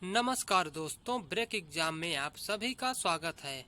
नमस्कार दोस्तों, break exam में आप सभी का स्वागत है।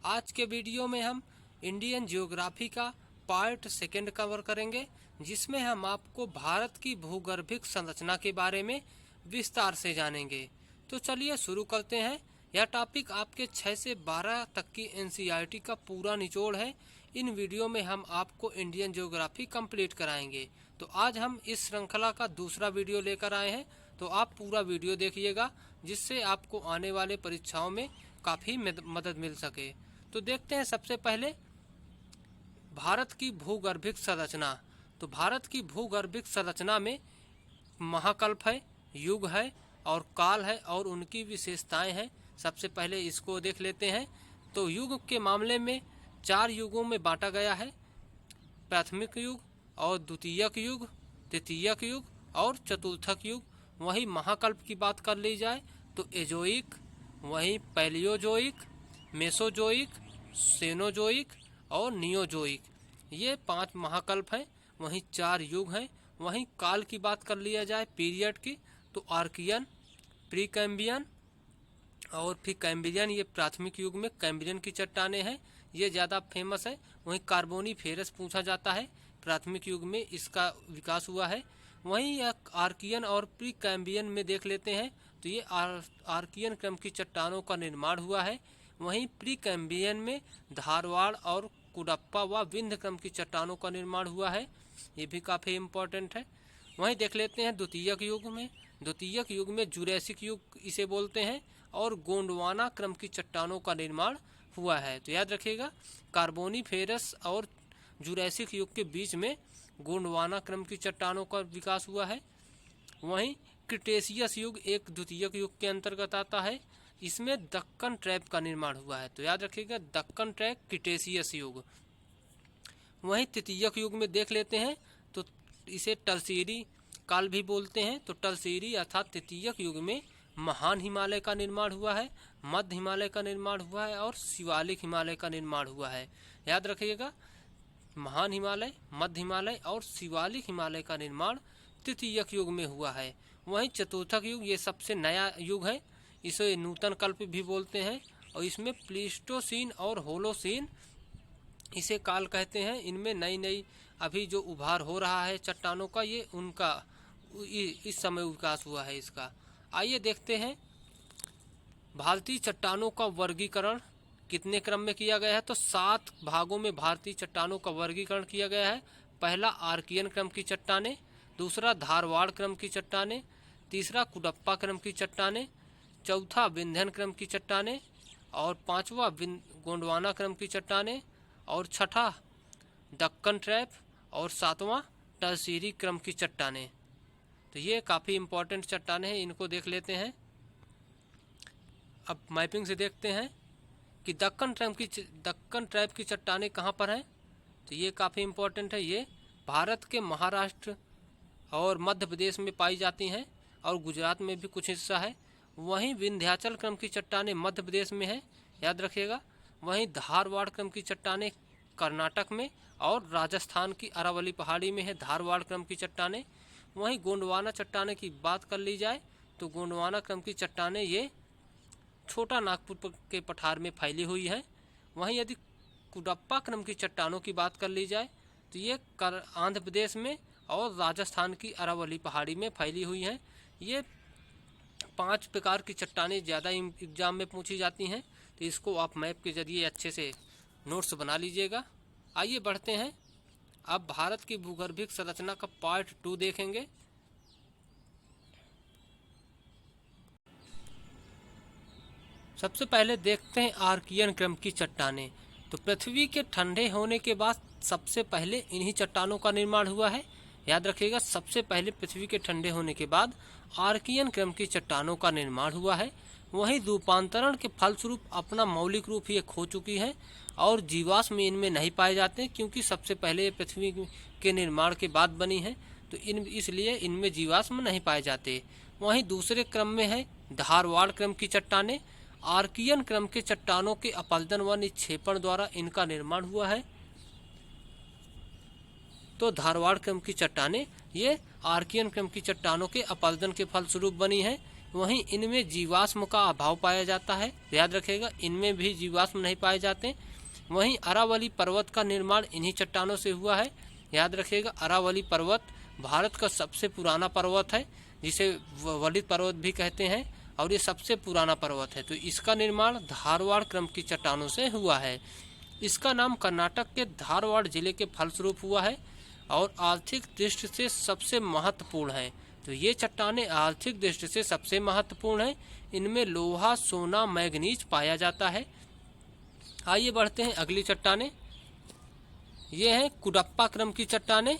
आज के वीडियो में हम इंडियन ज्योग्राफी का पार्ट सेकंड कवर करेंगे, जिसमें हम आपको भारत की भूगर्भिक संरचना के बारे में विस्तार से जानेंगे। तो चलिए शुरू करते हैं। यह टॉपिक आपके 6 से 12 तक की एनसीईआरटी का पूरा निचोड़ है। इन वीडियो में हम आपको इंडियन ज्योग्राफी कंप्लीट कराएंगे। तो आज हम इस श्रृंखला का दूसरा वीडियो लेकर आए हैं, तो आप पूरा वीडियो देखिएगा, जिससे आपको आने वाले परीक्षाओं में काफ़ी मदद मिल सके। तो देखते हैं सबसे पहले भारत की भूगर्भिक संरचना। तो भारत की भूगर्भिक संरचना में महाकल्प है, युग है और काल है और उनकी विशेषताएं हैं। सबसे पहले इसको देख लेते हैं। तो युग के मामले में 4 युगों में बांटा गया है: प्राथमिक युग और द्वितीयक युग, तृतीयक युग और चतुर्थक युग। वहीं महाकल्प की बात कर ली जाए तो एजोइक, वहीं पैलियोजोइक, मेसोजोइक, सेनोजोइक और नियोजोइक, ये 5 महाकल्प हैं। वहीं 4 युग हैं। वहीं काल की बात कर लिया जाए पीरियड की, तो आर्कियन, प्री कैम्बियन और फिर कैम्ब्रियन, ये प्राथमिक युग में कैम्ब्रियन की चट्टानें हैं, ये ज़्यादा फेमस है। वहीं कार्बोनीफेरस पूछा जाता है, प्राथमिक युग में इसका विकास हुआ है। वहीं आर्कियन और प्री कैम्ब्रियन में देख लेते हैं, तो ये आर्कियन क्रम की चट्टानों का निर्माण हुआ है। वहीं प्री कैम्ब्रियन में धारवाड़ और कुडप्पा व विंध्य क्रम की चट्टानों का निर्माण हुआ है, ये भी काफ़ी इम्पोर्टेंट है। वहीं देख लेते हैं द्वितीयक युग में। द्वितीयक युग में जुरैसिक युग इसे बोलते हैं और गोंडवाना क्रम की चट्टानों का निर्माण हुआ है। तो याद रखिएगा, कार्बोनीफेरस और जुरैसिक युग के बीच में गोंडवाना क्रम की चट्टानों का विकास हुआ है। वहीं क्रिटेशियस युग एक द्वितीयक युग के अंतर्गत आता है, इसमें दक्कन ट्रैप का निर्माण हुआ है। तो याद रखिएगा, दक्कन ट्रैप, क्रिटेशियस युग। वहीं तृतीयक युग में देख लेते हैं, तो इसे टर्शीरी काल भी बोलते हैं। तो टर्शीरी अर्थात तृतीयक युग में महान हिमालय का निर्माण हुआ है, मध्य हिमालय का निर्माण हुआ है और शिवालिक हिमालय का निर्माण हुआ है। याद रखिएगा, महान हिमालय, मध्य हिमालय और शिवालिक हिमालय का निर्माण तृतीयक युग में हुआ है। वहीं चतुर्थक युग ये सबसे नया युग है, इसे नूतन कल्प भी बोलते हैं और इसमें प्लीस्टोसीन और होलोसीन इसे काल कहते हैं। इनमें नई नई अभी जो उभार हो रहा है चट्टानों का, ये उनका इस समय विकास हुआ है इसका। आइए देखते हैं भारतीय चट्टानों का वर्गीकरण कितने क्रम में किया गया है। तो 7 भागों में भारतीय चट्टानों का वर्गीकरण किया गया है। पहला आर्कियन क्रम की चट्टानें, दूसरा धारवाड़ क्रम की चट्टानें, तीसरा कुडप्पा क्रम की चट्टानें, चौथा विंध्यन क्रम की चट्टानें और 5वां गोंडवाना क्रम की चट्टानें और 6ठा दक्कन ट्रैप और 7वां टर्शीरी क्रम की चट्टानें। तो ये काफ़ी इम्पोर्टेंट चट्टानें हैं, इनको देख लेते हैं। अब मैपिंग से देखते हैं कि दक्कन ट्रैप की चट्टानें कहाँ पर हैं। तो ये काफ़ी इम्पोर्टेंट है। ये भारत के महाराष्ट्र और मध्य प्रदेश में पाई जाती हैं और गुजरात में भी कुछ हिस्सा है। वहीं विंध्याचल क्रम की चट्टानें मध्य प्रदेश में है, याद रखिएगा। वहीं धारवाड़ क्रम की चट्टानें कर्नाटक में और राजस्थान की अरावली पहाड़ी में है धारवाड़ क्रम की चट्टानें। वहीं गोंडवाना चट्टानें की बात कर ली जाए तो गोंडवाना क्रम की चट्टानें ये छोटा नागपुर के पठार में फैली हुई है। वहीं यदि कुडप्पा क्रम की चट्टानों की बात कर ली जाए तो ये आंध्र प्रदेश में और राजस्थान की अरावली पहाड़ी में फैली हुई हैं। ये 5 प्रकार की चट्टानें ज़्यादा एग्जाम में पूछी जाती हैं, तो इसको आप मैप के जरिए अच्छे से नोट्स बना लीजिएगा। आइए बढ़ते हैं, अब भारत की भूगर्भिक संरचना का पार्ट 2 देखेंगे। सबसे पहले देखते हैं आर्कियन क्रम की चट्टानें। तो पृथ्वी के ठंडे होने के बाद सबसे पहले इन्हीं चट्टानों का निर्माण हुआ है। याद रखिएगा, सबसे पहले पृथ्वी के ठंडे होने के बाद आर्कियन क्रम की चट्टानों का निर्माण हुआ है। वहीं रूपांतरण के फलस्वरूप अपना मौलिक रूप ये खो चुकी है और जीवाश्म इनमें नहीं पाए जाते, क्योंकि सबसे पहले पृथ्वी के निर्माण के बाद बनी है, तो इसलिए इनमें जीवाश्म नहीं पाए जाते। वहीं दूसरे क्रम में है धारवाड़ क्रम की चट्टानें। आर्कियन क्रम के चट्टानों के अपलदन व निक्षेपण द्वारा इनका निर्माण हुआ है। तो धारवाड़ क्रम की चट्टानें ये आर्कियन क्रम की चट्टानों के अपलदन के फलस्वरूप बनी हैं। वहीं इनमें जीवाश्म का अभाव पाया जाता है, याद रखिएगा इनमें भी जीवाश्म नहीं पाए जाते। वहीं अरावली पर्वत का निर्माण इन्हीं चट्टानों से हुआ है, याद रखिएगा अरावली पर्वत भारत का सबसे पुराना पर्वत है, जिसे वलित पर्वत भी कहते हैं, और ये सबसे पुराना पर्वत है। तो इसका निर्माण धारवाड़ क्रम की चट्टानों से हुआ है। इसका नाम कर्नाटक के धारवाड़ जिले के फलस्वरूप हुआ है और आर्थिक दृष्टि से सबसे महत्वपूर्ण है। तो ये चट्टानें आर्थिक दृष्टि से सबसे महत्वपूर्ण है। इनमें लोहा, सोना, मैग्नीज पाया जाता है। आइए बढ़ते हैं अगली चट्टानें। ये हैं कुडप्पा क्रम की चट्टानें,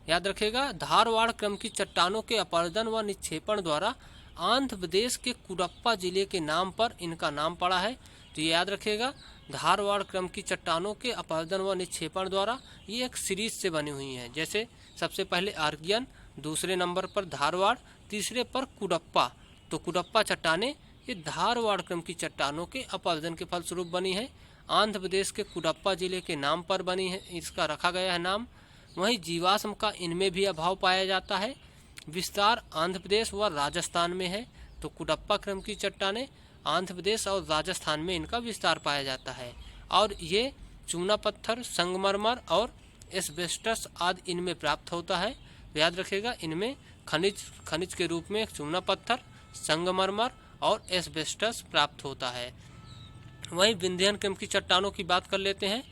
याद रखिएगा धारवाड़ क्रम की चट्टानों के अपरदन व निक्षेपण द्वारा आंध्र प्रदेश के कुडप्पा जिले के नाम पर इनका नाम पड़ा है। तो ये याद रखिएगा धारवाड़ क्रम की चट्टानों के अपरदन व निक्षेपण द्वारा ये एक सीरीज से बनी हुई हैं। जैसे सबसे पहले आर्कियन, दूसरे नंबर पर धारवाड़, तीसरे पर कुडप्पा। तो कुडप्पा चट्टानें ये धारवाड़ क्रम की चट्टानों के अपरदन के फलस्वरूप बनी है। आंध्र प्रदेश के कुडप्पा जिले के नाम पर बनी है, इसका रखा गया है नाम। वहीं जीवाश्म का इनमें भी अभाव पाया जाता है। विस्तार आंध्र प्रदेश व राजस्थान में है। तो कुडप्पा क्रम की चट्टानें आंध्र प्रदेश और राजस्थान में इनका विस्तार पाया जाता है। और ये चूना पत्थर, संगमरमर और एस्बेस्टस आदि इनमें प्राप्त होता है। याद रखिएगा इनमें खनिज के रूप में चूना पत्थर, संगमरमर और एस्बेस्टस प्राप्त होता है। वहीं विंध्यन क्रम की चट्टानों की बात कर लेते हैं।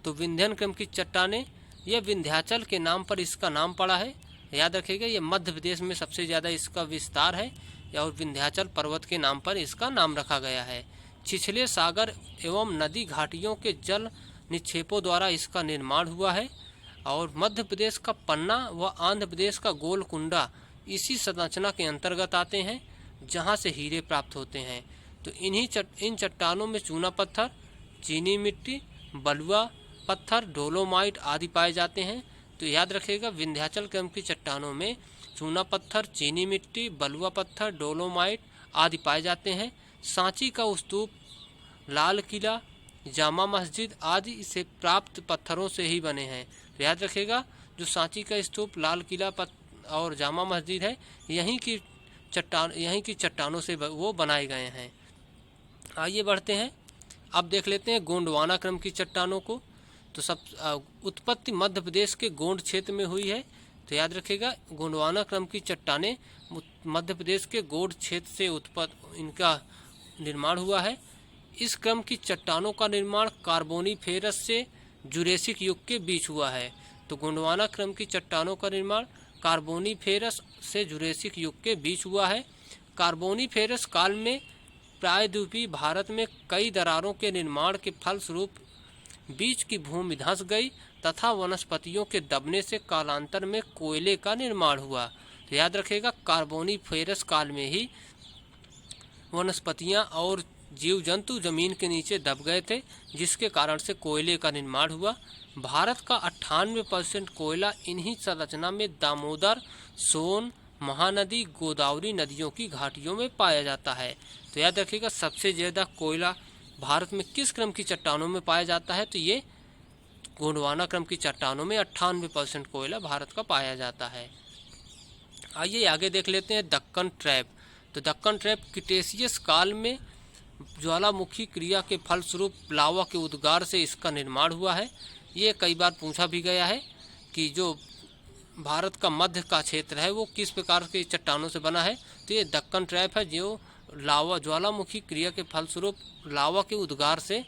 तो विंध्यन क्रम की चट्टानें यह विंध्याचल के नाम पर इसका नाम पड़ा है। याद रखिएगा ये मध्य प्रदेश में सबसे ज़्यादा इसका विस्तार है और विंध्याचल पर्वत के नाम पर इसका नाम रखा गया है। छिछले सागर एवं नदी घाटियों के जल निक्षेपों द्वारा इसका निर्माण हुआ है। और मध्य प्रदेश का पन्ना व आंध्र प्रदेश का गोलकुंडा इसी संरचना के अंतर्गत आते हैं, जहां से हीरे प्राप्त होते हैं। तो इन चट्टानों में चूना पत्थर, चीनी मिट्टी, बलुआ पत्थर, डोलोमाइट आदि पाए जाते हैं। तो याद रखिएगा विंध्याचल क्रम की चट्टानों में चूना पत्थर, चीनी मिट्टी, बलुआ पत्थर, डोलोमाइट आदि पाए जाते हैं। सांची का स्तूप, लाल किला, जामा मस्जिद आदि से प्राप्त पत्थरों से ही बने हैं। तो याद रखिएगा जो सांची का स्तूप, लाल किला और जामा मस्जिद है यहीं की चट्टानों से वो बनाए गए हैं। आइए बढ़ते हैं, अब देख लेते हैं गोंडवाना क्रम की चट्टानों को। तो सब उत्पत्ति मध्य प्रदेश के गोंड क्षेत्र में हुई है। तो याद रखिएगा गोंडवाना क्रम की चट्टानें मध्य प्रदेश के गोंड क्षेत्र से इनका निर्माण हुआ है। इस क्रम की चट्टानों का निर्माण कार्बोनीफेरस से जुरेसिक युग के बीच हुआ है। तो गोंडवाना क्रम की चट्टानों का निर्माण कार्बोनीफेरस से जुरेसिक युग के बीच हुआ है। कार्बोनीफेरस काल में प्रायद्वीपीय भारत में कई दरारों के निर्माण के फलस्वरूप बीच की भूमि धंस गई तथा वनस्पतियों के दबने से कालांतर में कोयले का निर्माण हुआ। तो याद रखिएगा कार्बोनीफेरस काल में ही वनस्पतियां और जीव जंतु जमीन के नीचे दब गए थे, जिसके कारण से कोयले का निर्माण हुआ। भारत का 98% कोयला इन्हीं संरचना में दामोदर, सोन, महानदी, गोदावरी नदियों की घाटियों में पाया जाता है। तो याद रखिएगा सबसे ज़्यादा कोयला भारत में किस क्रम की चट्टानों में पाया जाता है? तो ये गोंडवाना क्रम की चट्टानों में 98% कोयला भारत का पाया जाता है। आइए आगे देख लेते हैं दक्कन ट्रैप। तो दक्कन ट्रैप क्रिटेशियस काल में ज्वालामुखी क्रिया के फलस्वरूप लावा के उद्गार से इसका निर्माण हुआ है। ये कई बार पूछा भी गया है कि जो भारत का मध्य का क्षेत्र है वो किस प्रकार के चट्टानों से बना है। तो ये दक्कन ट्रैप है जो लावा ज्वालामुखी क्रिया के फलस्वरूप लावा के उद्गार से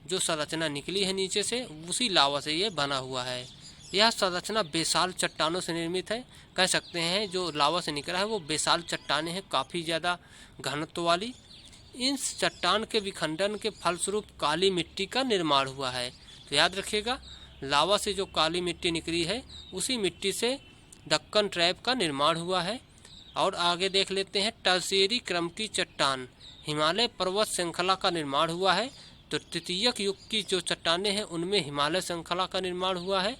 जो संरचना निकली है नीचे से, उसी लावा से ये बना हुआ है। यह संरचना बेसाल चट्टानों से निर्मित है। कह सकते हैं जो लावा से निकला है वो बेसाल चट्टानें हैं, काफ़ी ज़्यादा घनत्व वाली। इन चट्टान के विखंडन के फलस्वरूप काली मिट्टी का निर्माण हुआ है। तो याद रखिएगा लावा से जो काली मिट्टी निकली है उसी मिट्टी से दक्कन ट्रैप का निर्माण हुआ है। और आगे देख लेते हैं टर्शियरी क्रम की चट्टान। हिमालय पर्वत श्रृंखला का निर्माण हुआ है। तो तृतीयक युग की जो चट्टानें हैं उनमें हिमालय श्रृंखला का निर्माण हुआ है,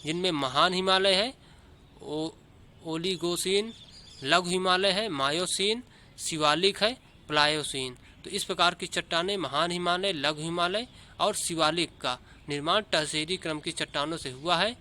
जिनमें महान हिमालय है, ओलिगोसीन, लघु हिमालय है, मायोसीन, शिवालिक है, प्लायोसीन। तो इस प्रकार की चट्टानें महान हिमालय, लघु हिमालय और शिवालिक का निर्माण टर्शियरी क्रम की चट्टानों से हुआ है।